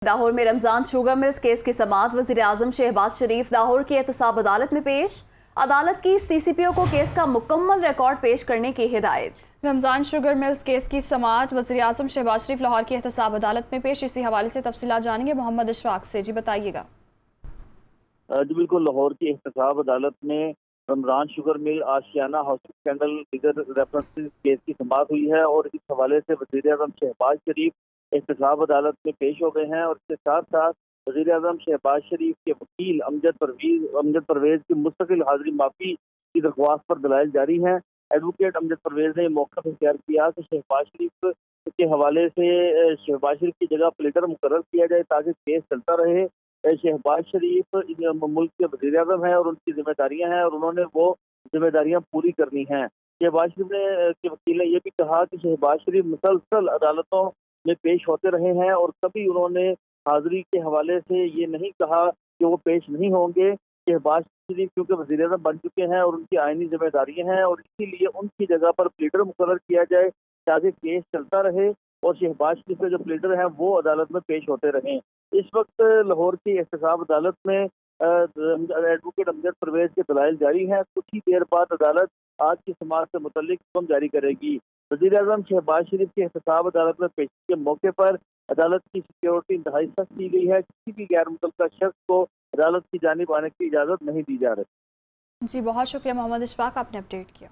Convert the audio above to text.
लाहौर में Ramzan sugar mills case की समाअत वज़ीर आज़म शहबाज शरीफ लाहौर की एहतसाब अदालत में पेश। अदालत की CCPO को केस का मुकम्मल रिकॉर्ड पेश करने की हिदायत। रमजान शुगर मिल्स केस की समाअत वज़ीर आज़म शहबाज शरीफ लाहौर की एहतसाब अदालत में पेश। इसी हवाले से तफसीलात जानेंगे मोहम्मद इशफाक से। जी बताइएगा। जी बिल्कुल, लाहौर की एहतसाब अदालत में रमजान शुगर मिल आशियाना हाउसिंग स्कैंडल दीगर रेफरेंसेस केस की समाअत हुई है और इस हवाले से वज़ीर आज़म शहबाज शरीफ एहतसाब अदालत में पेश हो गए हैं। और इसके साथ साथ वज़ीर आज़म शहबाज शरीफ के वकील अमजद परवेज की मुस्तकिल हाजिरी माफी की दरख्वास्त पर दलाइल जारी हैं। एडवोकेट अमजद परवेज ने मौका इख्तियार किया कि शहबाज शरीफ के हवाले से शहबाज शरीफ की जगह प्लेटर मुकर्रर किया जाए ताकि केस चलता रहे। शहबाज शरीफ मुल्क के वज़ीर आज़म हैं और उनकी जिम्मेदारियां हैं और उन्होंने वो जिम्मेदारियां पूरी करनी हैं। शहबाज शरीफ ने के वकील ने यह भी कहा कि शहबाज शरीफ मुसलसल अदालतों में पेश होते रहे हैं और कभी उन्होंने हाजिरी के हवाले से ये नहीं कहा कि वो पेश नहीं होंगे। शहबाज शरीफ क्योंकि वज़ीर आज़म बन चुके हैं और उनकी आईनी जिम्मेदारियां हैं और इसीलिए उनकी जगह पर प्लीडर मुकर्रर किया जाए ताकि केस चलता रहे और शहबाज शरीफ के जो प्लीडर हैं वो अदालत में पेश होते रहें। इस वक्त लाहौर की एहतसाब अदालत में एडवोकेट अमजद परवेज के दलाइल जारी हैं। कुछ ही देर बाद अदालत आज की समाअत से मुतल्लिक हुक्म जारी करेगी। वज़ीर आज़म शहबाज शरीफ की एहतसाब अदालत में पेशी के मौके पर अदालत की सिक्योरिटी इंतहाई सख्त की गई है। किसी भी गैर मुतल्लका शख्स को अदालत की जानिब आने की इजाज़त नहीं दी जा रही। जी बहुत शुक्रिया मोहम्मद इशफाक, आपने अपडेट किया।